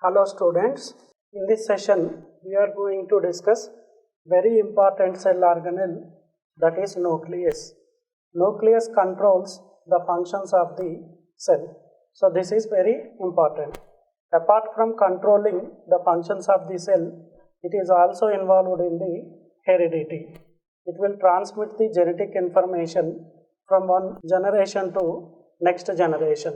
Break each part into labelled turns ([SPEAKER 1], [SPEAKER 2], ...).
[SPEAKER 1] Hello students, in this session we are going to discuss very important cell organelle, that is nucleus. Nucleus controls the functions of the cell. So this is very important. Apart from controlling the functions of the cell, it is also involved in the heredity. It will transmit the genetic information from one generation to next generation.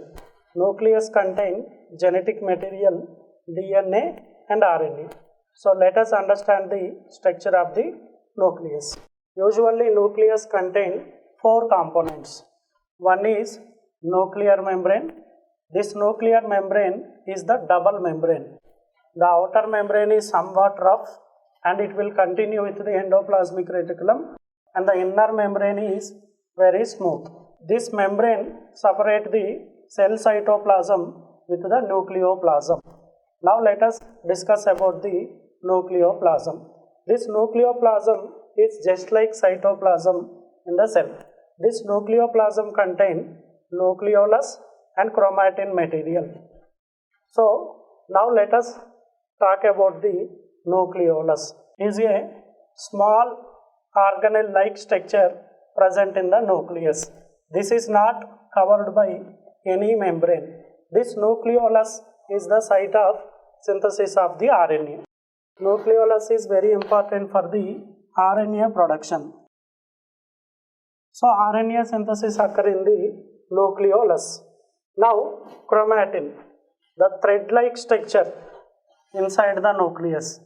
[SPEAKER 1] Nucleus contain genetic material, DNA and RNA. So let us understand the structure of the nucleus. Usually nucleus contain four components. One is nuclear membrane. This nuclear membrane is the double membrane. The outer membrane is somewhat rough and it will continue with the endoplasmic reticulum, and the inner membrane is very smooth. This membrane separates the cell cytoplasm with the nucleoplasm. Now let us discuss about the nucleoplasm. This nucleoplasm is just like cytoplasm in the cell. This nucleoplasm contains nucleolus and chromatin material. So now let us talk about the nucleolus. It is a small organelle-like structure present in the nucleus. This is not covered by any membrane. This nucleolus is the site of synthesis of the RNA. Nucleolus is very important for the RNA production. So RNA synthesis occurs in the nucleolus. Now chromatin, the thread-like structure inside the nucleus.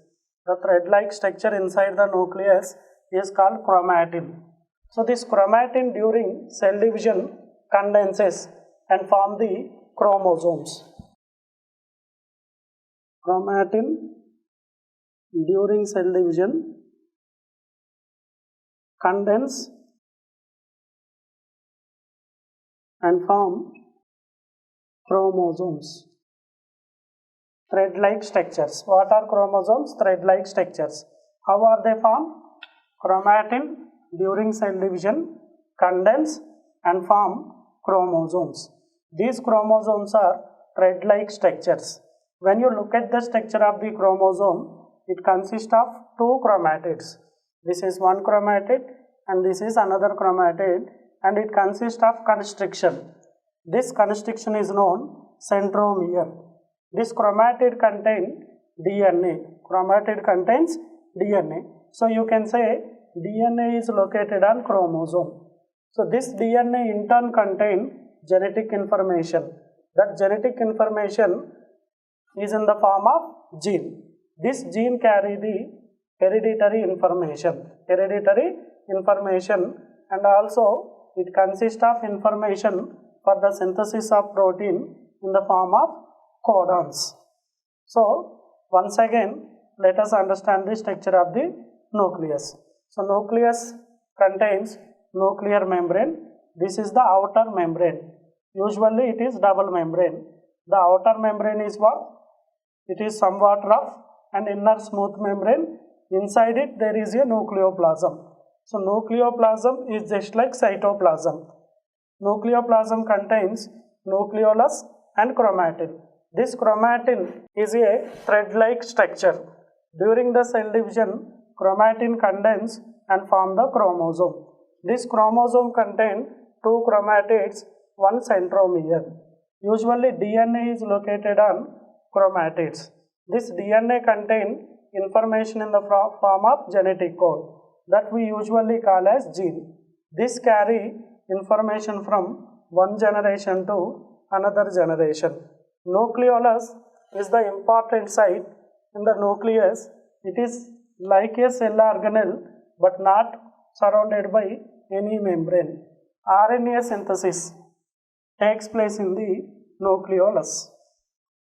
[SPEAKER 1] The thread-like structure inside the nucleus is called chromatin. So this chromatin during cell division condenses and form the chromosomes. Chromatin during cell division condense and form chromosomes. Thread-like structures. What are chromosomes? Thread-like structures. How are they formed? Chromatin during cell division condense and form chromosomes. These chromosomes are thread-like structures. When you look at the structure of the chromosome, it consists of two chromatids. This is one chromatid and this is another chromatid, and it consists of constriction. This constriction is known centromere. This chromatid contains DNA. Chromatid contains DNA. So you can say DNA is located on chromosome. So this DNA in turn contains genetic information. That genetic information is in the form of gene. This gene carry the hereditary information. And also it consists of information for the synthesis of protein in the form of codons. So once again let us understand the structure of the nucleus. So nucleus contains nuclear membrane. This is the outer membrane. Usually it is double membrane. The outer membrane is what? It is somewhat rough and inner smooth membrane. Inside it there is a nucleoplasm. So nucleoplasm is just like cytoplasm. Nucleoplasm contains nucleolus and chromatin. This chromatin is a thread-like structure. During the cell division, chromatin condense and form the chromosome. This chromosome contains two chromatids, one centromere. Usually DNA is located on chromatids. This DNA contains information in the form of genetic code that we usually call as gene. This carry information from one generation to another generation. Nucleolus is the important site in the nucleus. It is like a cell organelle but not surrounded by any membrane. RNA synthesis takes place in the nucleolus.